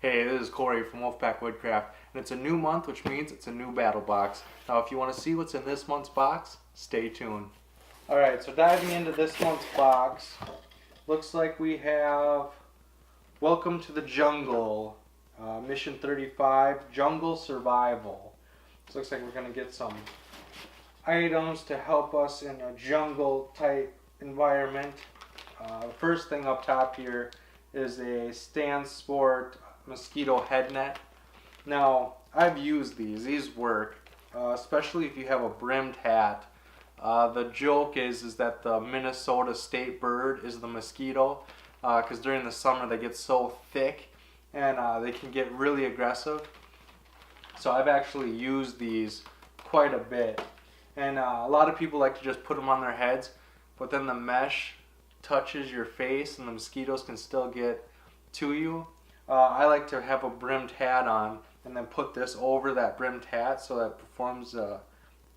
Hey, this is Corey from Woodcraft, and it's a new month, which means it's a new battle box. Now, if you want to see what's in this month's box, stay tuned. Alright, so diving into this month's box, looks like we have Welcome to the Jungle, Mission 35, Jungle Survival. So looks like we're going to get some items to help us in a jungle-type environment. The first thing up top here is a Stan Sport mosquito head net. Now, I've used these work, especially if you have a brimmed hat. The joke is that the Minnesota state bird is the mosquito, because during the summer they get so thick and they can get really aggressive. So I've actually used these quite a bit, and a lot of people like to just put them on their heads, but then the mesh touches your face and the mosquitoes can still get to you. I like to have a brimmed hat on and then put this over that brimmed hat so that it forms a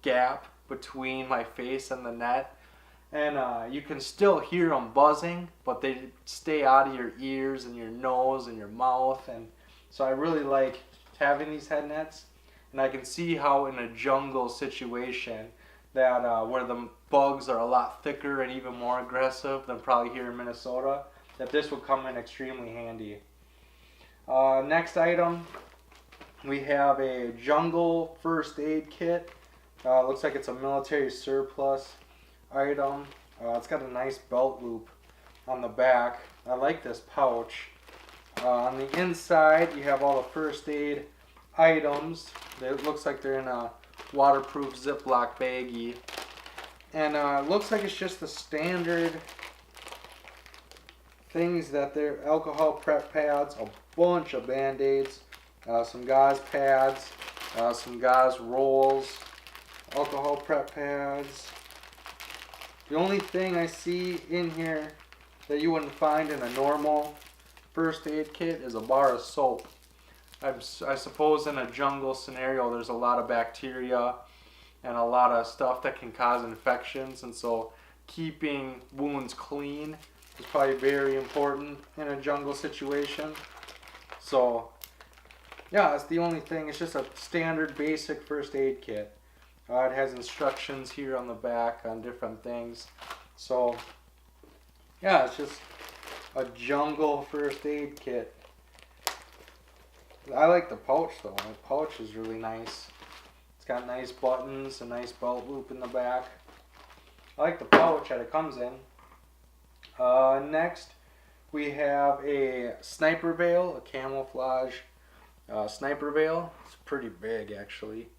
gap between my face and the net. And you can still hear them buzzing, but they stay out of your ears and your nose and your mouth. And so I really like having these head nets. And I can see how in a jungle situation that where the bugs are a lot thicker and even more aggressive than probably here in Minnesota, that this would come in extremely handy. Next item, we have a jungle first aid kit. Looks like it's a military surplus item. It's got a nice belt loop on the back. I like this pouch. On the inside, you have all the first aid items. It looks like they're in a waterproof Ziploc baggie. And it looks like it's just the standard things that they're alcohol prep pads, a bunch of band-aids, some gauze pads, some gauze rolls, alcohol prep pads. The only thing I see in here that you wouldn't find in a normal first aid kit is a bar of soap. I suppose in a jungle scenario there's a lot of bacteria and a lot of stuff that can cause infections, and so keeping wounds clean is probably very important in a jungle situation. So yeah, that's the only thing. It's just a standard basic first aid kit. It has instructions here on the back on different things. So yeah, it's just a jungle first aid kit. I like the pouch though. The pouch is really nice. It's got nice buttons, a nice belt loop in the back. I like the pouch that it comes in. Next, we have a sniper veil, a camouflage sniper veil. It's pretty big actually.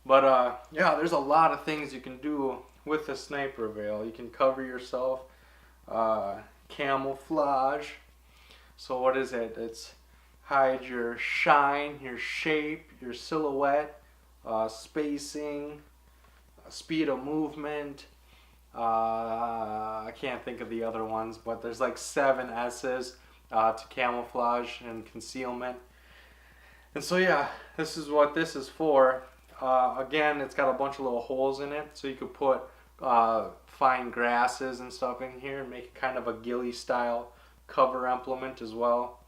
But yeah, there's a lot of things you can do with the sniper veil. You can cover yourself, camouflage. So what is it? It's hide your shine, your shape, your silhouette, spacing, speed of movement. I can't think of the other ones, but there's like 7 S's to camouflage and concealment. And so yeah, this is what this is for. Again, it's got a bunch of little holes in it, so you could put fine grasses and stuff in here and make it kind of a ghillie style cover implement as well.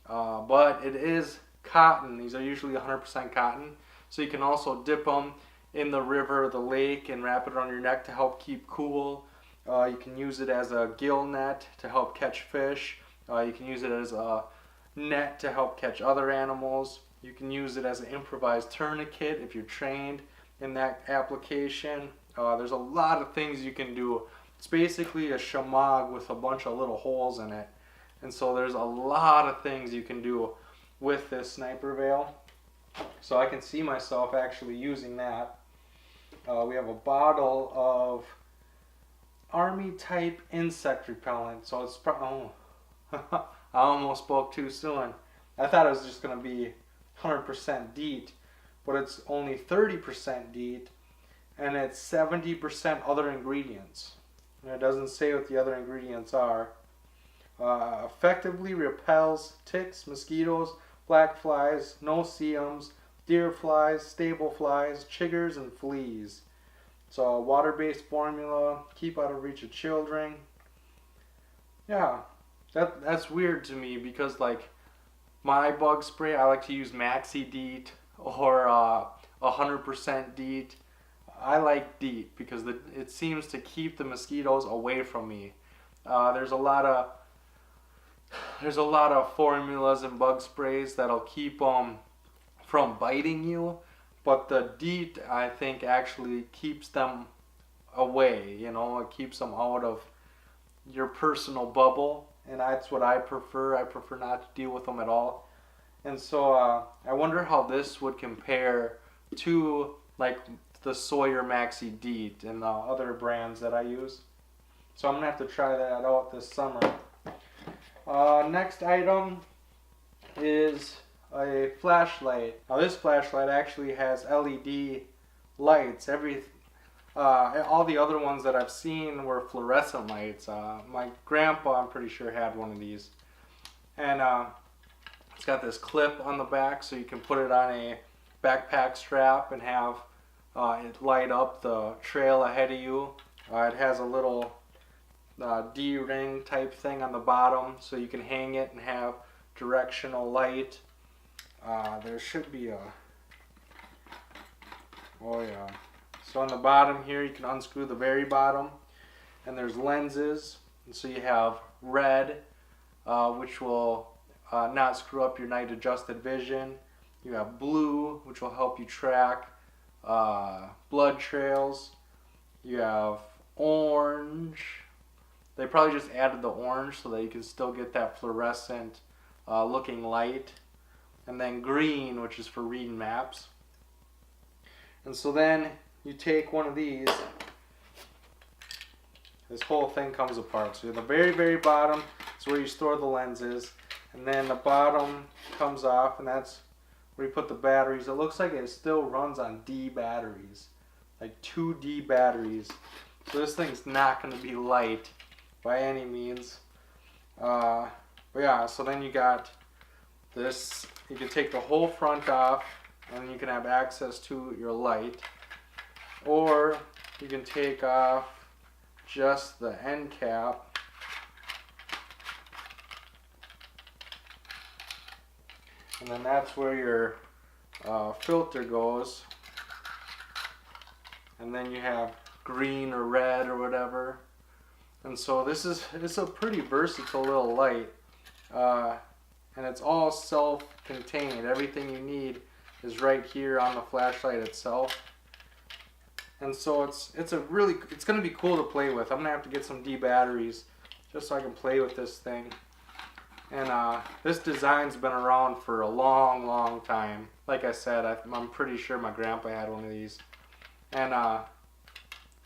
But it is cotton. These are usually 100% cotton, so you can also dip them in the river or the lake and wrap it around your neck to help keep cool. You can use it as a gill net to help catch fish. You can use it as a net to help catch other animals. You can use it as an improvised tourniquet if you're trained in that application. There's a lot of things you can do. It's basically a shamag with a bunch of little holes in it. And so there's a lot of things you can do with this sniper veil. So I can see myself actually using that. We have a bottle of army type insect repellent. So it's I almost spoke too soon. I thought it was just going to be 100% DEET, but it's only 30% DEET, and it's 70% other ingredients. And it doesn't say what the other ingredients are. Effectively repels ticks, mosquitoes, black flies, no-see-ums, deer flies, stable flies, chiggers, and fleas. So a water-based formula, keep out of reach of children. Yeah, that's weird to me because like my bug spray, I like to use Maxi DEET or 100% DEET. I like DEET because it seems to keep the mosquitoes away from me. There's a lot of formulas and bug sprays that'll keep them from biting you, but the DEET, I think, actually keeps them away. You know, it keeps them out of your personal bubble, and that's what I prefer. I prefer not to deal with them at all. And so I wonder how this would compare to like the Sawyer Maxi DEET and the other brands that I use. So I'm gonna have to try that out this summer. Next item is a flashlight. Now this flashlight actually has LED lights. All the other ones that I've seen were fluorescent lights. My grandpa, I'm pretty sure, had one of these. And it's got this clip on the back so you can put it on a backpack strap and have it light up the trail ahead of you. It has a little D-ring type thing on the bottom so you can hang it and have directional light. There should be a... Oh yeah. So on the bottom here you can unscrew the very bottom, and there's lenses, and so you have red, which will not screw up your night adjusted vision. You have blue, which will help you track blood trails. You have orange. They probably just added the orange so that you can still get that fluorescent looking light. And then green, which is for reading maps. And so then you take one of these. This whole thing comes apart. So the very, very bottom is where you store the lenses. And then the bottom comes off, and that's where you put the batteries. It looks like it still runs on D batteries. Like 2D batteries. So this thing's not going to be light by any means. But yeah, so then you got this. You can take the whole front off, and you can have access to your light. Or you can take off just the end cap. And then that's where your filter goes. And then you have green or red or whatever. And so it's a pretty versatile little light. And it's all self-contained. Everything you need is right here on the flashlight itself. And so it's going to be cool to play with. I'm going to have to get some D batteries just so I can play with this thing. And this design's been around for a long, long time. Like I said, I'm pretty sure my grandpa had one of these. And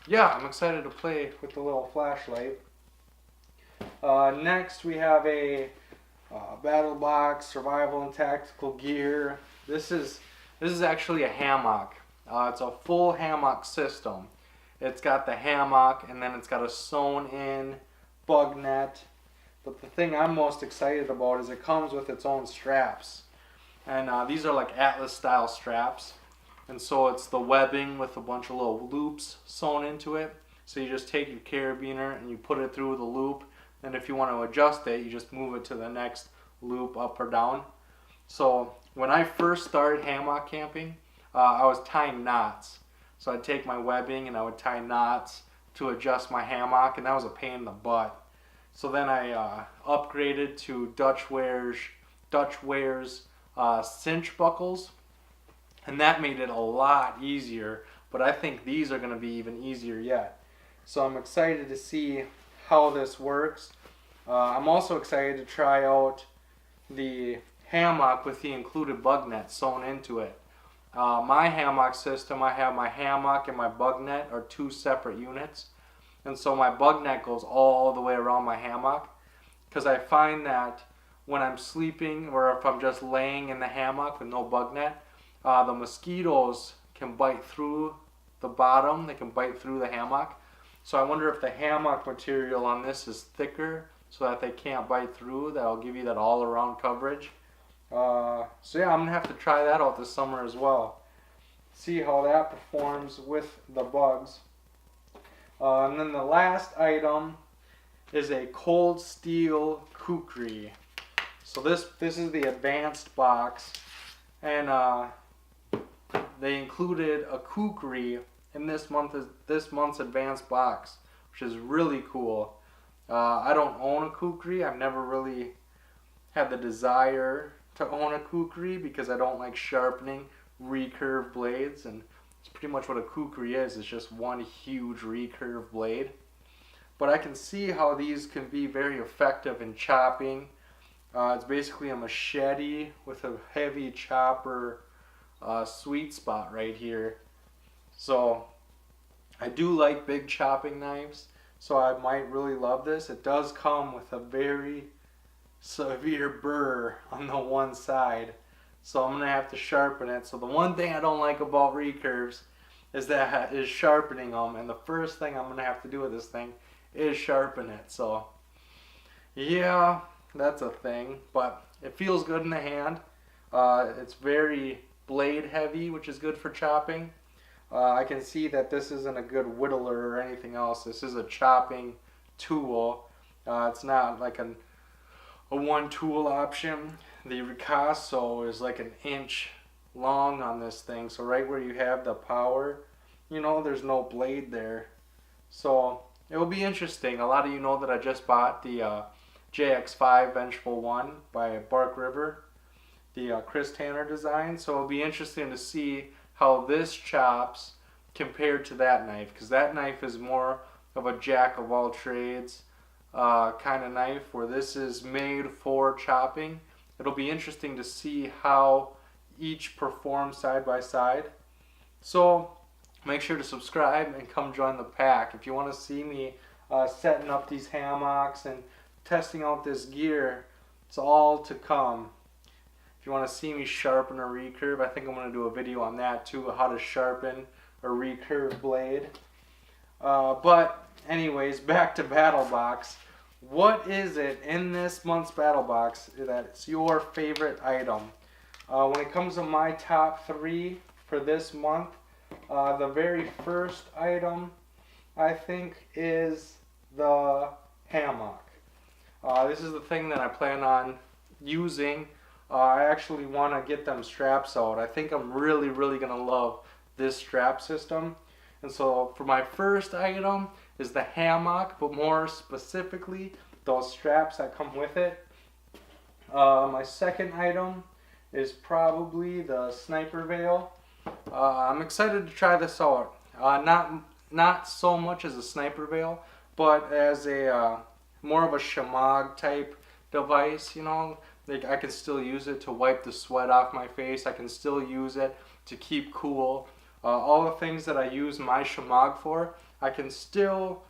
yeah, I'm excited to play with the little flashlight. Next we have a BattlBox survival and tactical gear. This is actually a hammock. It's a full hammock system. It's got the hammock, and then it's got a sewn in bug net. But the thing I'm most excited about is it comes with its own straps. And these are like Atlas style straps. And so it's the webbing with a bunch of little loops sewn into it. So you just take your carabiner and you put it through the loop. And if you want to adjust it, you just move it to the next loop up or down. So when I first started hammock camping, I was tying knots. So I'd take my webbing and I would tie knots to adjust my hammock, and that was a pain in the butt. So then I upgraded to Dutch Ware's cinch buckles, and that made it a lot easier. But I think these are going to be even easier yet. So I'm excited to see how this works. I'm also excited to try out the hammock with the included bug net sewn into it. My hammock system, I have my hammock and my bug net are two separate units. And so my bug net goes all the way around my hammock, because I find that when I'm sleeping or if I'm just laying in the hammock with no bug net, the mosquitoes can bite through the bottom, they can bite through the hammock. So I wonder if the hammock material on this is thicker so that they can't bite through. That'll give you that all around coverage. So yeah, I'm going to have to try that out this summer as well. See how that performs with the bugs. And then the last item is a cold steel kukri. So this is the advanced box, and they included a Kukri in this month's advanced box, which is really cool. I don't own a Kukri. I've never really had the desire to own a Kukri because I don't like sharpening recurve blades, and it's pretty much what a Kukri is. It's just one huge recurve blade. But I can see how these can be very effective in chopping. It's basically a machete with a heavy chopper sweet spot right here. So I do like big chopping knives, so I might really love this. It does come with a very severe burr on the one side, so I'm gonna have to sharpen it. So the one thing I don't like about recurves is sharpening them, and the first thing I'm gonna have to do with this thing is sharpen it. So yeah, that's a thing, but it feels good in the hand. It's very blade heavy, which is good for chopping. I can see that this isn't a good whittler or anything else. This is a chopping tool. It's not like a one tool option. The ricasso is like an inch long on this thing, so right where you have the power, you know, there's no blade there. So it will be interesting. A lot of you know that I just bought the JX5 Vengeful 1 by Bark River, the Chris Tanner design, so it'll be interesting to see how this chops compared to that knife, because that knife is more of a jack of all trades kind of knife, where this is made for chopping. It'll be interesting to see how each perform side by side. So make sure to subscribe and come join the pack. If you want to see me setting up these hammocks and testing out this gear, it's all to come. If you want to see me sharpen a recurve, I think I'm going to do a video on that too, how to sharpen a recurve blade. But anyways, back to BattlBox. What is it in this month's BattlBox that's your favorite item? When it comes to my top 3 for this month, the very first item I think is the hammock. This is the thing that I plan on using. I actually want to get them straps out. I think I'm really going to love this strap system. And so for my first item is the hammock, but more specifically those straps that come with it. My second item is probably the sniper veil. I'm excited to try this out. Not so much as a sniper veil, but as a more of a shamag type device, you know. Like, I can still use it to wipe the sweat off my face. I can still use it to keep cool. All the things that I use my shamag for, I can still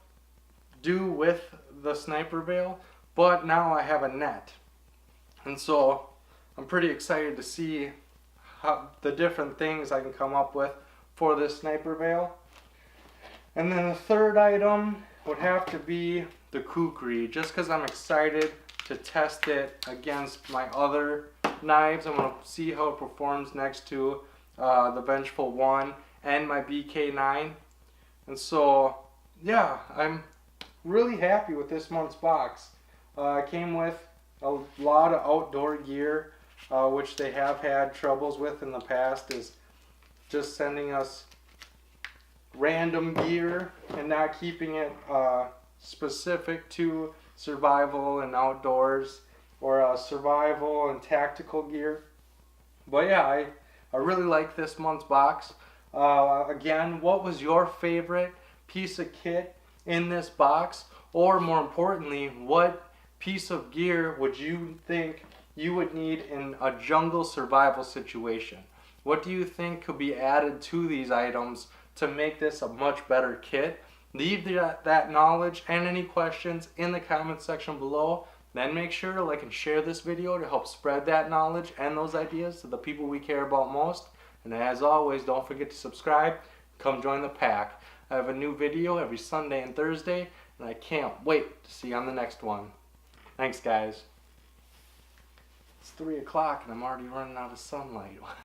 do with the sniper veil, but now I have a net. And so I'm pretty excited to see how the different things I can come up with for this sniper veil. And then the third item would have to be the Kukri, just because I'm excited to test it against my other knives. I'm going to see how it performs next to the Vengeful 1 and my BK9. And so, yeah, I'm really happy with this month's box. It came with a lot of outdoor gear, which they have had troubles with in the past, is just sending us random gear and not keeping it specific to survival and outdoors, or survival and tactical gear. But yeah, I really like this month's box. Again, what was your favorite piece of kit in this box? Or more importantly, what piece of gear would you think you would need in a jungle survival situation? What do you think could be added to these items to make this a much better kit? Leave that knowledge and any questions in the comment section below. Then make sure to like and share this video to help spread that knowledge and those ideas to the people we care about most. And as always, don't forget to subscribe. Come join the pack. I have a new video every Sunday and Thursday, and I can't wait to see you on the next one. Thanks, guys. It's 3 o'clock and I'm already running out of sunlight.